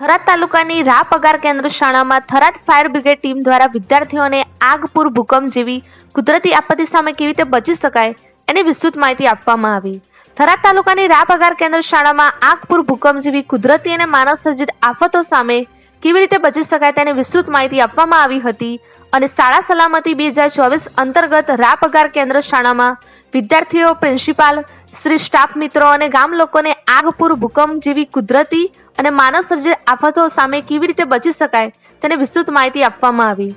થરાદ તાલુકાની રા પગાર કેન્દ્ર શાળામાં થરાદ ફાયર બ્રિગેડ ટીમ દ્વારા વિદ્યાર્થીઓને આગ, પૂર, ભૂકંપ જેવી કુદરતી આપત્તિ સામે કેવી રીતે બચી શકાય એની વિસ્તૃત માહિતી આપવામાં આવી. થરાદ તાલુકાની રા પગાર કેન્દ્ર શાળામાં આગ, પૂર, ભૂકંપ જેવી કુદરતી અને માનવ સર્જિત આફતો સામે કેવી રીતે બચી શકાય તેની વિસ્તૃત માહિતી આપવામાં આવી હતી અને શાળા સલામતી 2024 અંતર્ગત રા પગાર કેન્દ્ર શાળામાં વિદ્યાર્થીઓ, પ્રિન્સિપાલ શ્રી, સ્ટાફ મિત્રો અને ગામ લોકોને આગ, પૂર, ભૂકંપ જેવી કુદરતી અને માનવ સર્જિત આફતો સામે કેવી રીતે બચી શકાય તેની વિસ્તૃત માહિતી આપવામાં આવી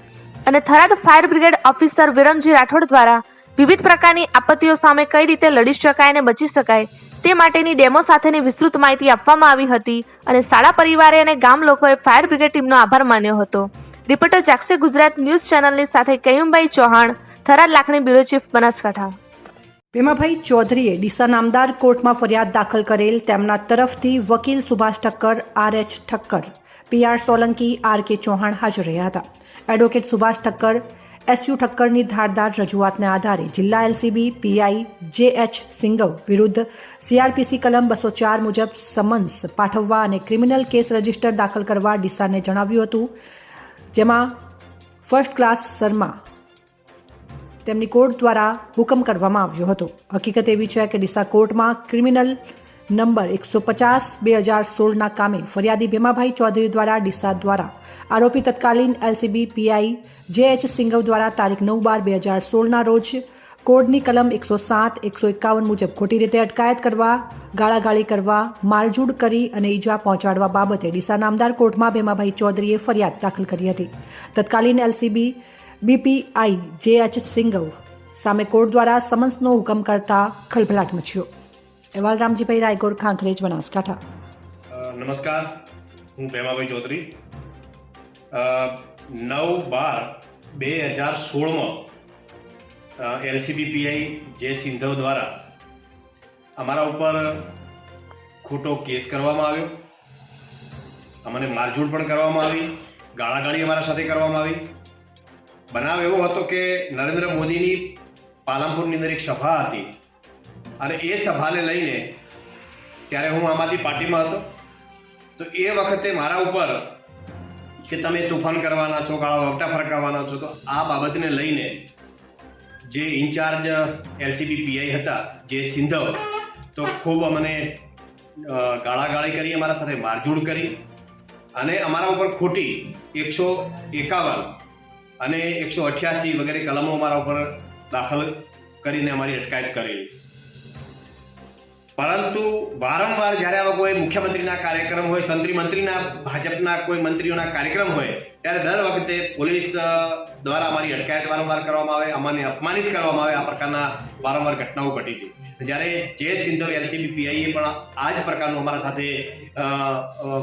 અને Tharad fire brigade officer Viramji Rathod દ્વારા વિવિધ પ્રકારની આપત્તિઓ સામે કઈ રીતે લડી શકાય અને બચી શકાય તે માટેની ડેમો સાથેની વિસ્તૃત માહિતી આપવામાં આવી હતી અને શાળા પરિવારે અને ગામ લોકોએ ફાયર બ્રિગેડ ટીમનો આભાર માન્યો હતો. રિપોર્ટર જાગશે ગુજરાત ન્યૂઝ ચેનલની સાથે કયુમભાઈ ચૌહાણ, થરાદ લાખણી બ્યુરો ચીફ, બનાસકાંઠા. ભીમાભાઈ ચૌધરીએ ડીસા નામદાર કોર્ટમાં ફરિયાદ દાખલ કરેલ. તેમના તરફથી વકીલ Subhash Thakkar, RH Thakkar, PR Solanki, RK Chauhan હાજર રહ્યા હતા. એડવોકેટ સુભાષ ઠક્કર, SU ઠક્કરની ધારદાર રજૂઆતને આધારે જિલ્લા LCB PI JH સિંઘવ વિરુદ્ધ CRPC કલમ 204 મુજબ સમન્સ પાઠવવા અને ક્રિમિનલ કેસ રજીસ્ટર દાખલ કરવા ડીસાને જણાવ્યું હતું, જેમાં ફર્સ્ટ ક્લાસ શર્મા તેમની કોર્ટ દ્વારા હુકમ કરવામાં આવ્યો હતો. હકીકત એવી છે કે ડીસા કોર્ટમાં ક્રિમિનલ નંબર 150/2016 કામે ફરિયાદી ભીમાભાઈ ચૌધરી દ્વારા ડીસા દ્વારા આરોપી તત્કાલીન LCB PI JH સિંઘવ દ્વારા તારીખ 9/12/2016 રોજ કોડની કલમ 107, 151 મુજબ ખોટી રીતે અટકાયત કરવા, ગાળાગાળી કરવા, મારઝૂડ કરી અને ઈજા પહોંચાડવા બાબતે ડીસા નામદાર કોર્ટમાં ભીમાભાઈ ચૌધરીએ ફરિયાદ દાખલ કરી હતી. તત્કાલીન LCB BPI JH સિંઘવ સામે કોર્ટ દ્વારા સમન્સનો હુકમ કરતા ખળભળાટ મચ્યો. અહેવાલ રામજીભાઈ રાયગોર, ખાંખરેજ, બનાસકાંઠા. નમસ્કાર, હું ભીમાભાઈ ચૌધરી. 9/12/2016 LCB PI જે સિંધવ દ્વારા અમારા ઉપર ખોટો કેસ કરવામાં આવ્યો. અમને મારઝૂડ પણ કરવામાં આવી, ગાળાગાળી અમારા સાથે કરવામાં આવી. બનાવ એવો હતો કે નરેન્દ્ર મોદીની પાલનપુરની અંદર એક સભા હતી અને એ સભાને લઈને ત્યારે હું આમ આદમી પાર્ટીમાં હતો, તો એ વખતે મારા ઉપર કે તમે તોફાન કરવાના છો, ગાળા વગટા ફરકાવવાના છો, તો આ બાબતને લઈને જે ઇન્ચાર્જ LCB PI હતા જે સિંધવ, તો ખૂબ અમને ગાળાગાળી કરી, અમારા સાથે મારઝૂડ કરી અને અમારા ઉપર ખોટી 151 અને 188 વગેરે કલમો અમારા ઉપર દાખલ કરીને અમારી અટકાયત કરેલી. પરંતુ વારંવાર જ્યારે આવા કોઈ મુખ્યમંત્રીના કાર્યક્રમ હોય, સંત્રી મંત્રીના, ભાજપના કોઈ મંત્રીઓના કાર્યક્રમ હોય, ત્યારે દર વખતે પોલીસ દ્વારા અમારી અટકાયત વારંવાર કરવામાં આવે, અમને અપમાનિત કરવામાં આવે. આ પ્રકારના વારંવાર ઘટનાઓ ઘટી હતી. જ્યારે જે સિંધવ LCB PI એ પણ આ જ પ્રકારનો અમારા સાથે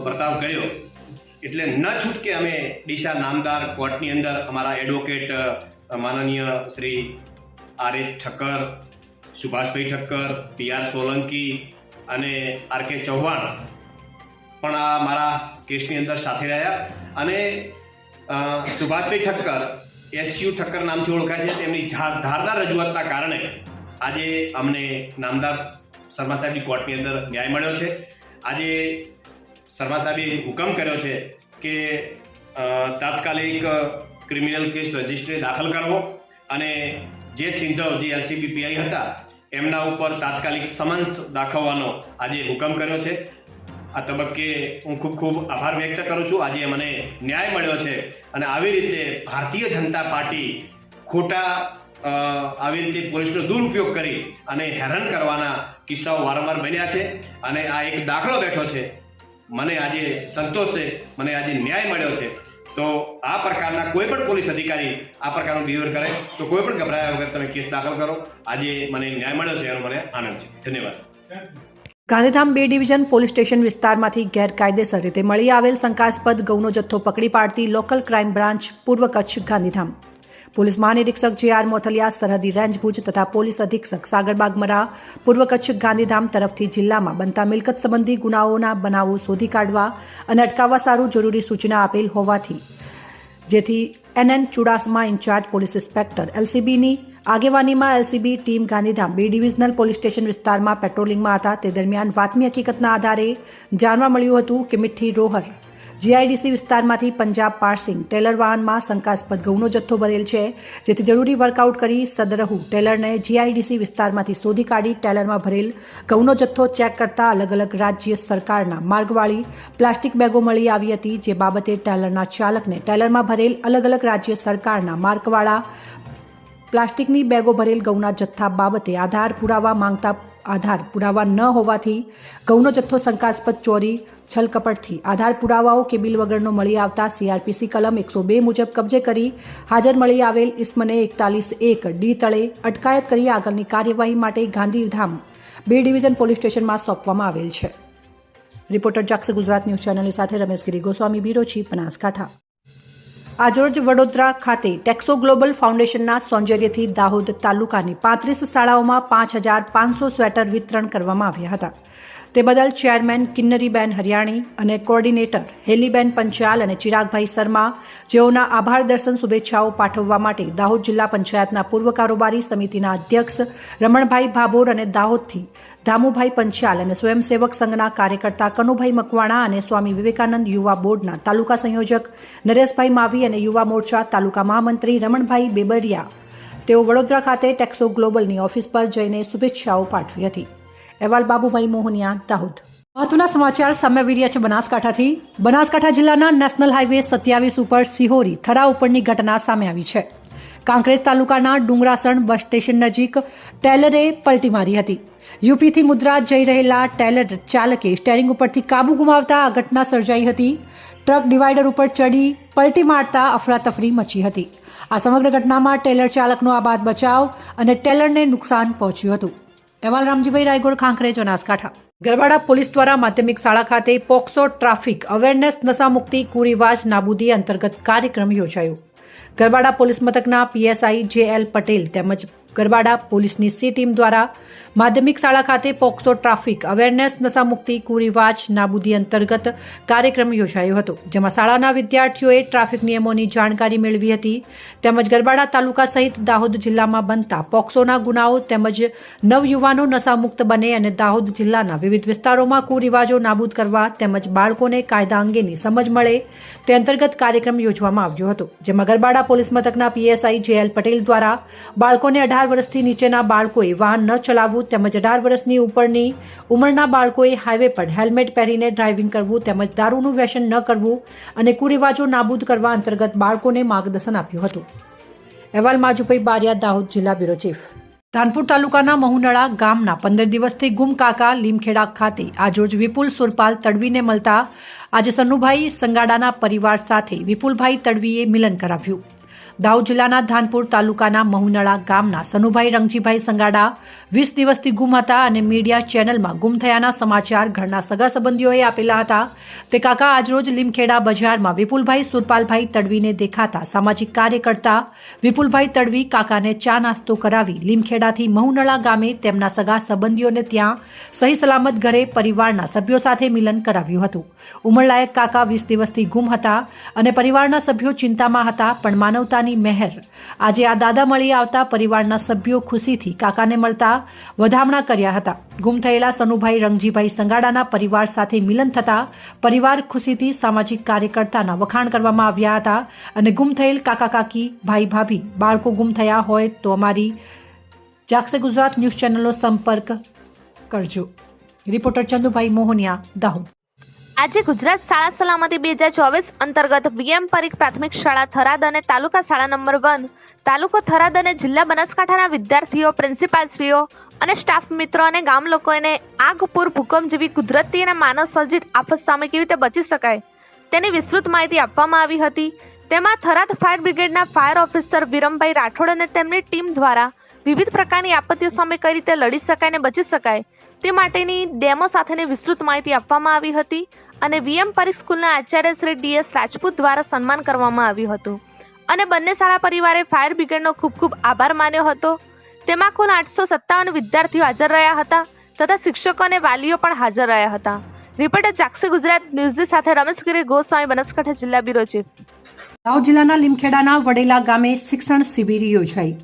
વર્તાવ કર્યો એટલે ન છૂટકે અમે ડીસા નામદાર કોર્ટની અંદર અમારા એડવોકેટ માનનીય શ્રી RH ઠક્કર, સુભાષભાઈ ઠક્કર, PR સોલંકી અને RK ચૌહાણ પણ આ મારા કેસની અંદર સાથે રહ્યા અને સુભાષભાઈ ઠક્કર SU ઠક્કર નામથી ઓળખાય છે. તેમની ધારદાર રજૂઆતના કારણે આજે અમને નામદાર શર્મા સાહેબની કોર્ટની અંદર ન્યાય મળ્યો છે. આજે શર્મા સાહેબે હુકમ કર્યો છે કે તાત્કાલિક ક્રિમિનલ કેસ રજિસ્ટ્રી દાખલ કરવો અને જે સિંધવ જે LCB PI હતા એમના ઉપર તાત્કાલિક સમન્સ દાખવવાનો આજે હુકમ કર્યો છે. આ તબક્કે હું ખૂબ આભાર વ્યક્ત કરું છું. આજે મને ન્યાય મળ્યો છે અને આવી રીતે ભારતીય જનતા પાર્ટી ખોટા આવી રીતે પોલીસનો દુરુપયોગ કરી અને હેરાન કરવાના કિસ્સાઓ વારંવાર બન્યા છે અને આ એક દાખલો બેઠો છે. મને આજે સંતોષ છે, મને આજે ન્યાય મળ્યો છે. તો આ પ્રકારના કોઈ પણ પોલીસ અધિકારી આ પ્રકારનું બિહેવિયર કરે તો કોઈ પણ ગભરાયા વગર તમે કેસ દાખલ કરો. આજે મને ન્યાય મળ્યો છે એનો મને આનંદ છે. ધન્યવાદ. ગાંધીધામ 2 ડિવિઝન પોલીસ સ્ટેશન વિસ્તારમાંથી ગેરકાયદેસર રીતે મળી આવેલ શંકાસ્પદ ગૌનો જથ્થો પકડી પાડતી લોકલ ક્રાઇમ બ્રાન્ચ પૂર્વ કચ્છ ગાંધીધામ. પોલીસ મહાનિરીક્ષક JR મોથલિયા, સરહદી રેન્જ ભુજ તથા પોલીસ અધિક્ષક સાગર બાગમરા, પૂર્વ કચ્છ ગાંધીધામ તરફથી જિલ્લામાં બનતા મિલકત સંબંધી ગુનાઓના બનાવો શોધી કાઢવા અને અટકાવવા સારું જરૂરી સૂચના આપેલ હોવાથી જેથી NN Chudasama incharge police inspector LCBની આગેવાનીમાં LCB team Gandhidham 2 divisional police station વિસ્તારમાં પેટ્રોલિંગમાં હતા. તે દરમિયાન વાતમી હકીકતના આધારે જાણવા મળ્યું હતું કે મીઠી રોહર જીઆઈડીસી વિસ્તારમાંથી પંજાબ પાર્સિંગ ટેલર વાહનમાં શંકાસ્પદ ઘઉંનો જથ્થો ભરેલ છે, જેથી જરૂરી વર્કઆઉટ કરી સદરહુ ટેલરને જીઆઈડીસી વિસ્તારમાંથી શોધી કાઢી ટેલરમાં ભરેલ ઘઉંનો જથ્થો ચેક કરતા અલગ અલગ રાજ્ય સરકારના માર્ગવાળી પ્લાસ્ટિક બેગો મળી આવી હતી, જે બાબતે ટેલરના ચાલકને ટેલરમાં ભરેલ અલગ અલગ રાજ્ય સરકારના માર્કવાળા પ્લાસ્ટિકની બેગો ભરેલ ઘઉંના જથ્થા બાબતે આધાર પુરાવા માંગતા આધાર પુરાવા ન હોવાથી ઘઉંનો જથ્થો શંકાસ્પદ ચોરી છલકપટથી આધાર પુરાવાઓ કે બિલ વગરનો મળી આવતા સીઆરપીસી કલમ 102 મુજબ કબજે કરી હાજર મળી આવેલ ઇસ્મને 41(1) ડી તળે અટકાયત કરી આગળની કાર્યવાહી માટે ગાંધીધામ B ડિવિઝન પોલીસ સ્ટેશનમાં સોંપવામાં આવેલ છે. રિપોર્ટર જાક્ષ ગુજરાત ન્યૂઝ ચેનલની સાથે રમેશગીરી ગોસ્વામી, બ્યુરો ચીફ, બનાસકાંઠા. આજરોજ વડોદરા ખાતે ટેક્સો ગ્લોબલ ફાઉન્ડેશનના સૌજન્યથી દાહોદ તાલુકાની 35 શાળાઓમાં 5,500 સ્વેટર વિતરણ કરવામાં આવ્યા હતા. તે બદલ ચેરમેન કિન્નરીબેન હરિયાણી અને કોર્ડિનેટર હેલીબેન પંચાલ અને ચિરાગભાઈ શર્મા, જેઓના આભાર દર્શન શુભેચ્છાઓ પાઠવવા માટે દાહોદ જિલ્લા પંચાયતના પૂર્વ કારોબારી સમિતિના અધ્યક્ષ રમણભાઈ ભાભોર અને દાહોદથી ધામુભાઈ પંચાલ અને સ્વયંસેવક સંઘના કાર્યકર્તા કનુભાઈ મકવાણા અને સ્વામી વિવેકાનંદ યુવા બોર્ડના તાલુકા સંયોજક નરેશભાઈ માવી અને યુવા મોરચા તાલુકા મહામંત્રી રમણભાઈ બેબરિયા, તેઓ વડોદરા ખાતે ટેક્સો ગ્લોબલની ઓફિસ પર જઈને શુભેચ્છાઓ પાઠવી હતી. અહેવાલ બાબુભાઈ મોહનિયા, દાહોદ. મહત્વના સમાચાર સામે આવી રહ્યા છે બનાસકાંઠાથી. બનાસકાંઠા જિલ્લાના નેશનલ હાઈવે 27 ઉપર સિહોરી થરા ઉપરની ઘટના સામે આવી છે. કાંકરેજ તાલુકાના ડુંગરાસણ બસ સ્ટેશન નજીક ટેલરે પલટી મારી હતી. યુપીથી મુદ્રા જઈ રહેલા ટેલર ચાલકે સ્ટેરિંગ ઉપરથી કાબુ ગુમાવતા આ ઘટના સર્જાઈ હતી. ટ્રક ડિવાઈડર ઉપર ચડી પલટી મારતા અફરાતફરી મચી હતી. આ સમગ્ર ઘટનામાં ટેલર ચાલકનો આબાદ બચાવ અને ટેલરને નુકસાન પહોંચ્યું હતું. અહેવાલ રામજીભાઈ રાયગોડ, ખાંખરેજ, બનાસકાંઠા. ગરબાડા પોલીસ દ્વારા માધ્યમિક શાળા ખાતે પોક્સો ટ્રાફિક અવેરનેસ નશામુક્તિ કુરિવાજ નાબૂદી અંતર્ગત કાર્યક્રમ યોજાયો. ગરબાડા પોલીસ મથકના PSI JL પટેલ તેમજ ગરબાડા પોલીસની C ટીમ દ્વારા માધ્યમિક શાળા ખાતે પોક્સો ટ્રાફિક અવેરનેસ નશામુક્તિ કુરિવાજ નાબૂદી અંતર્ગત કાર્યક્રમ યોજાયો હતો, જેમાં શાળાના વિદ્યાર્થીઓએ ટ્રાફિક નિયમોની જાણકારી મેળવી હતી. તેમજ ગરબાડા તાલુકા સહિત દાહોદ જિલ્લામાં બનતા પોક્સોના ગુનાઓ તેમજ નવયુવાનો નશામુક્ત બને અને દાહોદ જિલ્લાના વિવિધ વિસ્તારોમાં કુરિવાજો નાબૂદ કરવા તેમજ બાળકોને કાયદા અંગેની સમજ મળે તે અંતર્ગત કાર્યક્રમ યોજવામાં આવ્યો હતો, જેમાં ગરબાડા પોલીસ મથકના PSI JL પટેલ દ્વારા બાળકોને 18 વર્ષથી નીચેના બાળકોએ વાહન ન ચલાવવું તેમજ 18 વર્ષની ઉપરની ઉંમરના બાળકોએ હાઈવે પર હેલ્મેટ પહેરીને ડ્રાઇવિંગ કરવું તેમજ દારૂનું વ્યસન ન કરવું અને કુરિવાજો નાબૂદ કરવા અંતર્ગત બાળકોને માર્ગદર્શન આપ્યું હતું. અહેવાલ માજુભાઈ બારિયા, દાહોદ જિલ્લા બ્યુરો ચીફ. ધાનપુર તાલુકાના મહુનળા ગામના 15 દિવસથી ગુમ કાકા લીમખેડા ખાતે આજરોજ વિપુલ સુરપાલ તડવીને મળતા આજે સન્નુભાઈ સંગાડાના પરિવાર સાથે વિપુલભાઈ તડવીએ મિલન કરાવ્યું. દાહોદ જિલ્લાના ધાનપુર તાલુકાના મહુનળા ગામના સનુભાઈ રંગજીભાઈ સંગાડા 20 દિવસથી ગુમ હતા અને મીડિયા ચેનલમાં ગુમ થયાના સમાચાર ઘરના સગા સંબંધીઓએ આપેલા હતા. તે કાકા આજરોજ લીમખેડા બજારમાં વિપુલભાઈ સુરપાલભાઈ તડવીને દેખાતા સામાજિક કાર્યકર્તા વિપુલભાઈ તડવી કાકાને ચા નાસ્તો કરાવી લીમખેડાથી મહુનળા ગામે તેમના સગા સંબંધીઓને ત્યાં સહી સલામત ઘરે પરિવારના સભ્યો સાથે મિલન કરાવ્યું હતું. ઉંમરલાયક કાકા 20 દિવસથી ગુમ હતા અને પરિવારના સભ્યો ચિંતામાં હતા, પણ માનવતાની મહેર આજે આ દાદા મળી આવતા પરિવારના સભ્યો ખુશીથી કાકાને મળતા વધામણા કર્યા હતા. ગુમ થયેલા સનુભાઈ રંગજીભાઈ સંગાડાના પરિવાર સાથે મિલન થતા પરિવાર ખુશીથી સામાજિક કાર્યકર્તાના વખાણ કરવામાં આવ્યા હતા અને ગુમ થયેલ કાકા કાકી, ભાઈ ભાભી, બાળકો ગુમ થયા હોય તો અમારી જાગસે ગુજરાત ન્યૂઝ ચેનલનો સંપર્ક કરજો. રિપોર્ટર ચંદુભાઈ મોહનિયા, દાહોદ. આજે ગુજરાત શાળા સલામતી 2024 અંતર્ગત VM પરીખ પ્રાથમિક શાળા થરાદ અને તાલુકા શાળા નંબર 1 તાલુકો થરાદ અને જિલ્લા બનાસકાંઠાના વિદ્યાર્થીઓ, પ્રિન્સિપાલશ્રીઓ અને સ્ટાફ મિત્રો અને ગામ લોકોને આગ, પૂર, ભૂકંપ જેવી કુદરતી અને માનવ સર્જિત આફત સામે કેવી રીતે બચી શકાય તેની વિસ્તૃત માહિતી આપવામાં આવી હતી. તેમાં થરાદ ફાયર બ્રિગેડના ફાયર ઓફિસર વિરમભાઈ રાઠોડ અને તેમની ટીમ દ્વારા વિવિધ પ્રકારની આપત્તિઓ સામે કઈ રીતે લડી શકાય અને બચી શકાય તે માટેની ડેમો સાથેની વિસ્તૃત માહિતી આપવામાં આવી હતી અને VM પરીખ સ્કૂલના આચાર્ય શ્રી DS રાજપૂત દ્વારા સન્માન કરવામાં આવ્યું હતું અને બંને શાળા પરિવારે ફાયર બ્રિગેડનો ખૂબ ખૂબ આભાર માન્યો હતો. તેમાં કુલ 857 વિદ્યાર્થીઓ હાજર રહ્યા હતા તથા શિક્ષકો અને વાલીઓ પણ હાજર રહ્યા હતા. રિપોર્ટર જાગસે ગુજરાત ન્યૂઝ સાથે રમેશગીરી ગોસ્વામી, બનાસકાંઠા જિલ્લા બ્યુરો ચીફ. દાહોદ જિલ્લાના લીમખેડાના વડેલા ગામે શિક્ષણ શિબિર યોજાઈ.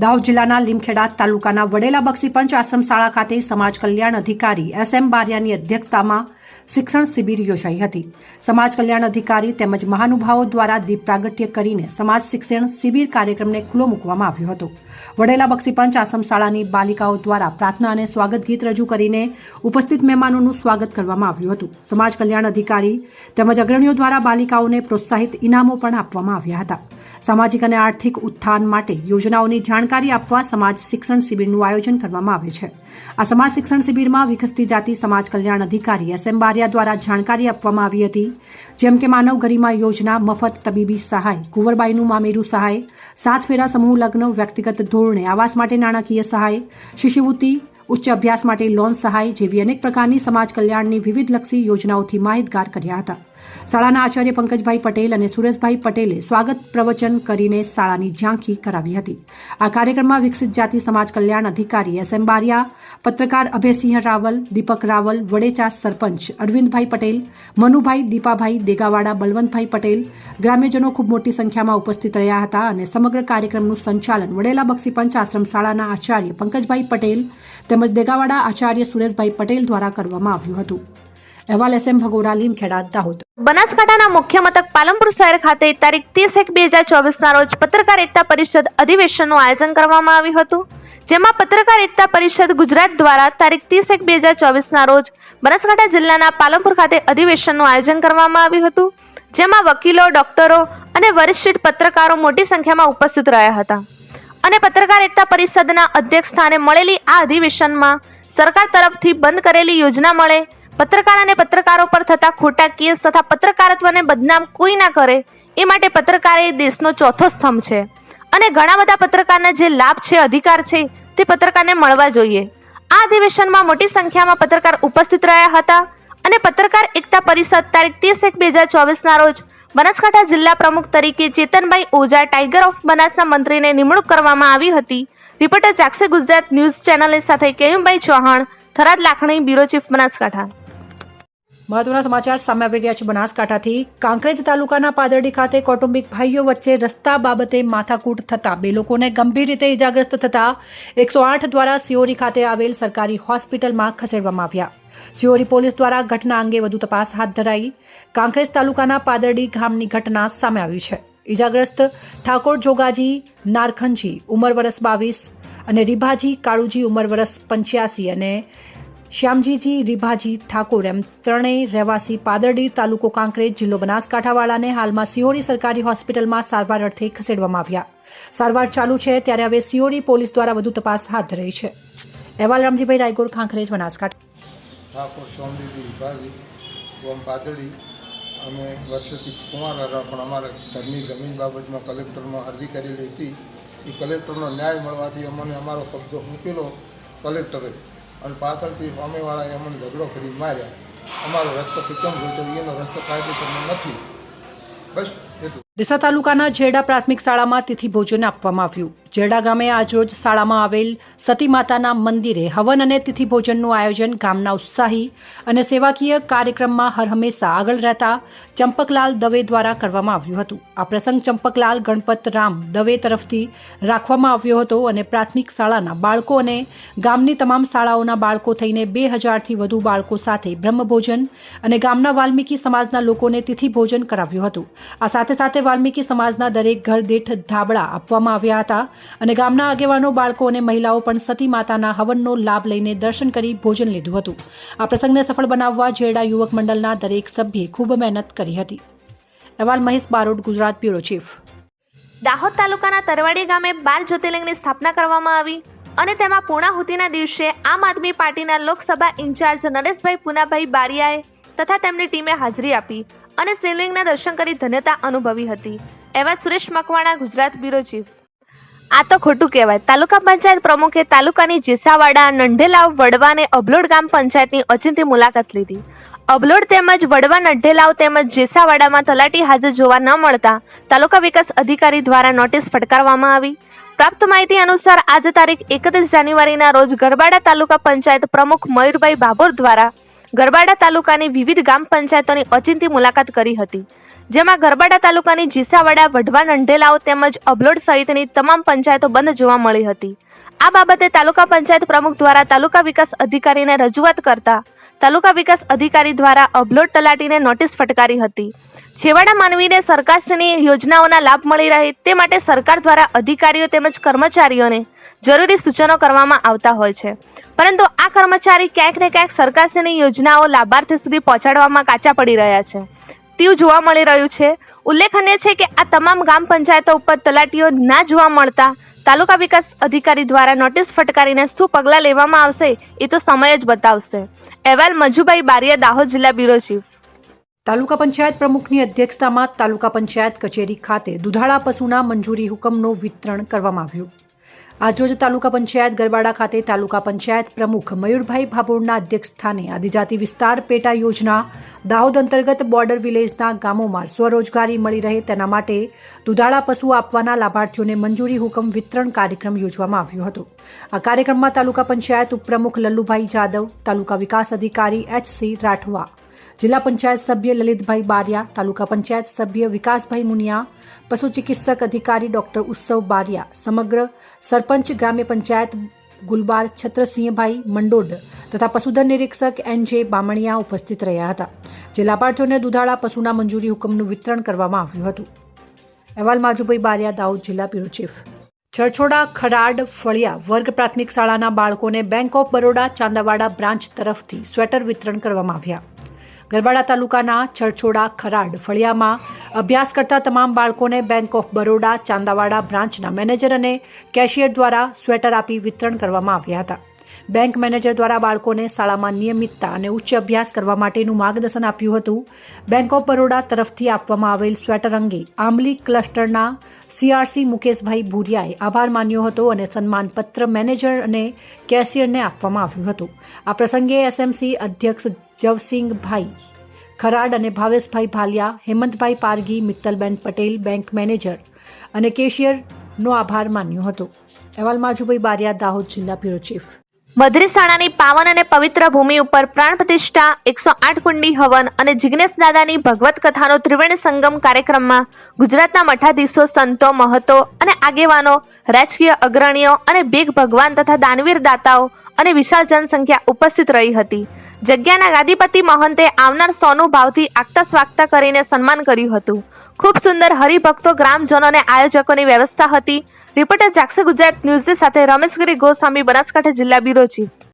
દાહોદ જિલ્લાના લીમખેડા તાલુકાના વડેલા બક્ષીપંચ આશ્રમ શાળા ખાતે સમાજ કલ્યાણ અધિકારી SM બારિયાની અધ્યક્ષતામાં શિક્ષણ શિબિર યોજાઈ હતી. સમાજ કલ્યાણ અધિકારી તેમજ મહાનુભાવો દ્વારા દીપ પ્રાગટ્ય કરીને સમાજ શિક્ષણ શિબિર કાર્યક્રમને ખુલ્લો મૂકવામાં આવ્યો હતો. વડેલા બક્ષીપંચ આશ્રમ શાળાની બાલિકાઓ દ્વારા પ્રાર્થના અને સ્વાગત ગીત રજૂ કરીને ઉપસ્થિત મહેમાનોનું સ્વાગત કરવામાં આવ્યું હતું. સમાજ કલ્યાણ અધિકારી તેમજ અગ્રણીઓ દ્વારા બાલિકાઓને પ્રોત્સાહિત ઇનામો પણ આપવામાં આવ્યા હતા. સામાજિક અને આર્થિક ઉત્થાન માટે યોજનાઓની જાણકારી આપવા સમાજ શિક્ષણ શિબિરનું આયોજન કરવામાં આવે છે. આ સમાજ શિક્ષણ શિબિરમાં વિકસતી જાતિ સમાજ કલ્યાણ અધિકારી SM બારિયા દ્વારા જાણકારી આપવામાં આવી હતી. જેમ કે માનવ ગરિમા યોજના, મફત તબીબી સહાય, કુંવરબાઈનું મામેરું સહાય, 7 ફેરા સમૂહ લગ્ન, વ્યક્તિગત ધોરણે આવાસ માટે નાણાકીય સહાય, શિષ્યવૃત્તિ, ઉચ્ચ અભ્યાસ માટે લોન સહાય જેવી અનેક પ્રકારની સમાજ કલ્યાણની વિવિધલક્ષી યોજનાઓથી માહિતગાર કર્યા હતા. શાળાના આચાર્ય પંકજભાઈ પટેલ અને સુરેશભાઈ પટેલે સ્વાગત પ્રવચન કરીને શાળાની ઝાંખી કરાવી હતી. આ કાર્યક્રમમાં વિકસિત જાતિ સમાજ કલ્યાણ અધિકારી SM બારિયા, પત્રકાર અભયસિંહ રાવલ, દીપક રાવલ, વડેચા સરપંચ અરવિંદભાઈ પટેલ, મનુભાઈ, દીપાભાઈ, દેગાવાડા બલવંતભાઈ પટેલ, ગ્રામ્યજનો ખૂબ મોટી સંખ્યામાં ઉપસ્થિત રહ્યા હતા અને સમગ્ર કાર્યક્રમનું સંચાલન વડેલા બક્ષીપંચ આશ્રમ શાળાના આચાર્ય પંકજભાઈ પટેલ તેમજ દેગાવાડા આચાર્ય સુરેશભાઈ પટેલ દ્વારા કરવામાં આવ્યું હતું. અહેવાલ SM ભગોરા, લીમખેડા, દાહોદ. બનાસકાંઠાના મુખ્ય મથક પાલનપુર શહેર ખાતે તારીખ 30/1/2024 રોજ પત્રકાર એકતા પરિષદ અધિવેશનનું આયોજન કરવામાં આવ્યું હતું. જેમાં પત્રકાર એકતા પરિષદ ગુજરાત દ્વારા તારીખ 30/1/2024 રોજ બનાસકાંઠા જિલ્લાના પાલનપુર ખાતે અધિવેશનનું આયોજન કરવામાં આવ્યું હતું. જેમાં વકીલો, ડોક્ટરો અને વરિષ્ઠ પત્રકારો મોટી સંખ્યામાં ઉપસ્થિત રહ્યા હતા. અને પત્રકાર એકતા પરિષદના અધ્યક્ષ સ્થાને મળેલી આ અધિવેશનમાં સરકાર તરફથી બંધ કરેલી યોજના મળે, પત્રકાર અને પત્રકારો પર થતા ખોટા કેસ તથા પત્રકારત્વને બદનામ કોઈ ના કરે એ માટે પત્રકાર એ દેશનો ચોથો સ્તંભ છે અને ઘણા બધા પત્રકારના જે લાભ છે, અધિકાર છે તે પત્રકારને મળવા જોઈએ. આ અધિવેશનમાં મોટી સંખ્યામાં પત્રકાર ઉપસ્થિત રહ્યા હતા અને પત્રકાર એકતા પરિષદ તારીખ 30/1/2024 રોજ બનાસકાંઠા જિલ્લા પ્રમુખ તરીકે ચેતનભાઈ ઓઝા, ટાઈગર ઓફ બનાસના મંત્રીને નિમણૂક કરવામાં આવી હતી. રિપોર્ટર જાગશે ગુજરાત ન્યૂઝ ચેનલ સાથે કેયુભાઈ ચૌહાણ, થરાદ લાખણી, બ્યુરો ચીફ, બનાસકાંઠા. મહત્વના સમાચાર સામે આવી રહ્યા છે બનાસકાંઠાથી. કાંકરેજ તાલુકાના પાદરડી ખાતે કૌટુંબિક ભાઈઓ વચ્ચે રસ્તા બાબતે માથાકૂટ થતા 2 લોકોને ગંભીર રીતે ઇજાગ્રસ્ત થતા 108 દ્વારા સિયોરી ખાતે આવેલ સરકારી હોસ્પિટલમાં ખસેડવામાં આવ્યા. સિયોરી પોલીસ દ્વારા ઘટના અંગે વધુ તપાસ હાથ ધરાઈ. કાંકરેજ તાલુકાના પાદરડી ગામની ઘટના સામે આવી છે. ઇજાગ્રસ્ત ઠાકોર જોગાજી નારખનજી ઉંમર વર્ષ 22 અને રીભાજી કાળુજી ઉંમર વર્ષ 85 અને શ્યામજીજી રીભાજી ઠાકોર એમ ત્રણેય રહેવાસી પાદરડી, તાલુકો કાંકરેજ, જિલ્લો બનાસકાંઠાવાળાને હાલમાં સિયોરી સરકારી હોસ્પિટલમાં સારવાર અર્થે ખસેડવામાં આવ્યા. સારવાર ચાલુ છે ત્યારે હવે સિયોરી પોલીસ દ્વારા વધુ તપાસ હાથ ધરાઈ છે. અહેવાલ રામજીભાઈ રાયગોર, કાંકરેજ, બનાસકાંઠા. ઠાકોર સ્વામીજી વિભાજી ગામ પાતળી. અમે વર્ષોથી કુંવાર હતા પણ અમારા ઘરની જમીન બાબતમાં કલેક્ટરમાં અરજી કરેલી હતી. એ કલેક્ટરનો ન્યાય મળવાથી અમને અમારો કબજો મૂકેલો કલેક્ટરે અને પાછળથી સામેવાળાએ અમને ઝઘડો કરી માર્યા. અમારો રસ્તો કેમ જોઈતો એનો રસ્તો કાયદેસરનો નથી. બસ એટલું. ડીસા તાલુકાના જેરડા પ્રાથમિક શાળામાં તિથિ ભોજન આપવામાં આવ્યું. જેરડા ગામે આજરોજ શાળામાં આવેલ સતી માતાના મંદિરે હવન અને તિથિ ભોજનનું આયોજન ગામના ઉત્સાહી અને સેવાકીય કાર્યક્રમમાં હરહંમેશા આગળ રહેતા ચંપકલાલ દવે દ્વારા કરવામાં આવ્યું હતું. આ પ્રસંગ ચંપકલાલ ગણપત રામ દવે તરફથી રાખવામાં આવ્યો હતો અને પ્રાથમિક શાળાના બાળકો અને ગામની તમામ શાળાઓના બાળકો થઈને 2000થી વધુ બાળકો સાથે બ્રહ્મભોજન અને ગામના વાલ્મીકી સમાજના લોકોને તિથિ ભોજન કરાવ્યું હતું. આ સાથે સાથે વાલ્મીકી સમાજના દરેક ઘર દીઠ ધાબળા આપવામાં આવ્યા હતા અને ગામના આગેવાનો, બાળકો અને મહિલાઓ પણ સતી માતાના હવનનો લાભ લઈને દર્શન કરી ભોજન લીધું હતું. આ પ્રસંગને સફળ બનાવવા જેરડા યુવક મંડળના દરેક સભ્યે ખૂબ મહેનત કરી હતી. અહેવાલ મહેશ બારોટ, ગુજરાત, બ્યુરો ચીફ. દાહોદ તાલુકાના તરવાડી ગામે 12 જ્યોતિર્લિંગની સ્થાપના કરવામાં આવી અને તેમાં પૂર્ણાહુતિના દિવસે આમ આદમી પાર્ટીના લોકસભા ઇન્ચાર્જ નરેશભાઈ પુનાભાઈ બારિયાએ તથા તેમની ટીમે હાજરી આપી અને શિવલિંગના દર્શન કરી ધન્યતા અનુભવી હતી. એવા સુરેશ મકવાણા, ગુજરાત, બ્યુરો ચીફ. આ તો ખોટું કહેવાય. તાલુકા પંચાયત પ્રમુખે તાલુકાની જેસાવાડા, નંઢેલાવ, વડવા અને અબલોડ ગ્રામ પંચાયતની ઓચિંતી મુલાકાત લીધી. અબલોડ તેમજ વડવા, નંઢેલાવ તેમજ જેસાવાડામાં તલાટી હાજર જોવા ન મળતા તાલુકા વિકાસ અધિકારી દ્વારા નોટિસ ફટકારવામાં આવી. પ્રાપ્ત માહિતી અનુસાર આજે તારીખ 31 જાન્યુઆરીના રોજ ગરબાડા તાલુકા પંચાયત પ્રમુખ મયુરભાઈ ભાભોર દ્વારા ગરબાડા તાલુકાની વિવિધ ગ્રામ પંચાયતોની ઓચિંતી મુલાકાત કરી હતી. જેમાં ગરબાડા તાલુકાની જીસાવાડા, વઢવા, નંઢેલાઓ તેમજ અબલોડ સહિતની તમામ પંચાયતો બંધ જોવા મળી હતી. આ બાબતે તાલુકા પંચાયત પ્રમુખ દ્વારા તાલુકા વિકાસ અધિકારીને રજૂઆત કરતા તાલુકા વિકાસ અધિકારી દ્વારા અબલોડ તલાટીને નોટિસ ફટકારી હતી. છેવાડા માનવીને સરકારની યોજનાઓના લાભ મળી રહે તે માટે સરકાર દ્વારા અધિકારીઓ તેમજ કર્મચારીઓને જરૂરી સૂચનો કરવામાં આવતા હોય છે, પરંતુ આ કર્મચારી ક્યાંક ને ક્યાંક સરકારની યોજનાઓ લાભાર્થી સુધી પહોંચાડવામાં કાચા પડી રહ્યા છે તેવું જોવા મળી રહ્યું છે. ઉલ્લેખનીય છે કે આ તમામ ગ્રામ પંચાયતો ઉપર તલાટીઓ ના જોવા મળતા તાલુકા વિકાસ અધિકારી દ્વારા નોટિસ ફટકારીને શું પગલાં લેવામાં આવશે એ તો સમય જ બતાવશે. અહેવાલ મજુભાઈ બારિયા, દાહોદ જિલ્લા બ્યુરો ચીફ. તાલુકા પંચાયત પ્રમુખની અધ્યક્ષતામાં તાલુકા પંચાયત કચેરી ખાતે દુધાળા પશુના મંજૂરી હુકમનું વિતરણ કરવામાં આવ્યું. આજરોજ તાલુકા પંચાયત ગરબાડા ખાતે તાલુકા પંચાયત પ્રમુખ મયુરભાઈ ભાભોરના અધ્યક્ષસ્થાને આદિજાતિ વિસ્તાર પેટા યોજના દાહોદ અંતર્ગત બોર્ડર વિલેજના ગામોમાં સ્વરોજગારી મળી રહે તેના માટે દુધાળા પશુ આપવાના લાભાર્થીઓને મંજૂરી હુકમ વિતરણ કાર્યક્રમ યોજવામાં આવ્યો હતો. આ કાર્યક્રમમાં તાલુકા પંચાયત ઉપપ્રમુખ લલ્લુભાઈ જાદવ, તાલુકા વિકાસ અધિકારી HC રાઠવા, જિલ્લા પંચાયત સભ્ય લલિતભાઈ બારિયા, તાલુકા પંચાયત સભ્ય વિકાસભાઈ મુનિયા, પશુ ચિકિત્સક અધિકારી ડોક્ટર ઉત્સવ બારિયા, સમગ્ર સરપંચ ગ્રામ્ય પંચાયત ગુલબાર છત્રસિંહભાઈ મંડોડ તથા પશુધન નિરીક્ષક NJ બામણિયા ઉપસ્થિત રહ્યા હતા, જે લાભાર્થીઓને દુધાળા પશુના મંજૂરી હુકમનું વિતરણ કરવામાં આવ્યું હતું. અહેવાલ માજુભાઈ બારિયા, દાહોદ જિલ્લા બ્યુરો ચીફ. ચરછોડા ખરાડ ફળિયા વર્ગ પ્રાથમિક શાળાના બાળકોને બેંક ઓફ બરોડા ચાંદાવાડા બ્રાન્ચ તરફથી સ્વેટર વિતરણ કરવામાં આવ્યા. ગરબાડા તાલુકાના ચરછોડા ખરાડ ફળિયામાં અભ્યાસ કરતા તમામ બાળકોને બેંક ઓફ બરોડા ચાંદાવાડા બ્રાન્ચના મેનેજર અને કેશિયર દ્વારા સ્વેટર આપી વિતરણ કરવામાં આવ્યા હતા. બેંક મેનેજર દ્વારા બાળકોને શાળામાં નિયમિતતા અને ઉચ્ચ અભ્યાસ કરવા માટેનું માર્ગદર્શન આપ્યું હતું. બેંક ઓફ બરોડા તરફથી આપવામાં આવેલ સ્વેટર અંગે આંબલી ક્લસ્ટરના CRC મુકેશભાઈ ભુરિયાએ આભાર માન્યો હતો અને સન્માનપત્ર મેનેજર અને કેશિયરને આપવામાં આવ્યું હતું. આ પ્રસંગે SMC અધ્યક્ષ જવસિંહભાઈ ખરાડ અને ભાવેશભાઈ ભાલિયા, હેમંતભાઈ પારગી, મિત્તલબેન પટેલ, બેંક મેનેજર અને કેશિયરનો આભાર માન્યો હતો. અહેવાલ માજુભાઈ બારિયા, દાહોદ જિલ્લા બ્યુરો ચીફ. મધરીસાણાની પાવન અને પવિત્ર ભૂમિ ઉપર પ્રાણ પ્રતિષ્ઠા, 108 કુંડી હવન અને જિજ્ઞેશ દાદાની ભગવત કથાનો ત્રિવેણી સંગમ કાર્યક્રમમાં ગુજરાતના મઠાધીશો, સંતો, મહતો અને આગેવાનો, રાજકીય અગ્રણીઓ અને ભીખ ભગવાન તથા દાનવીર દાતાઓ અને વિશાળ જનસંખ્યા ઉપસ્થિત રહી હતી. જગ્યાના ગાદીપતિ મહંતે આવનાર સોનું ભાવથી આગતા સ્વાગતા કરીને સન્માન કર્યું હતું. ખૂબ સુંદર હરિભક્તો, ગ્રામજનો અને આયોજકોની વ્યવસ્થા હતી. રિપોર્ટર જાગશે ગુજરાત ન્યૂઝ સાથે રમેશગીરી ગોસ્વામી, બનાસકાંઠા જિલ્લા બ્યુરો ચીફ.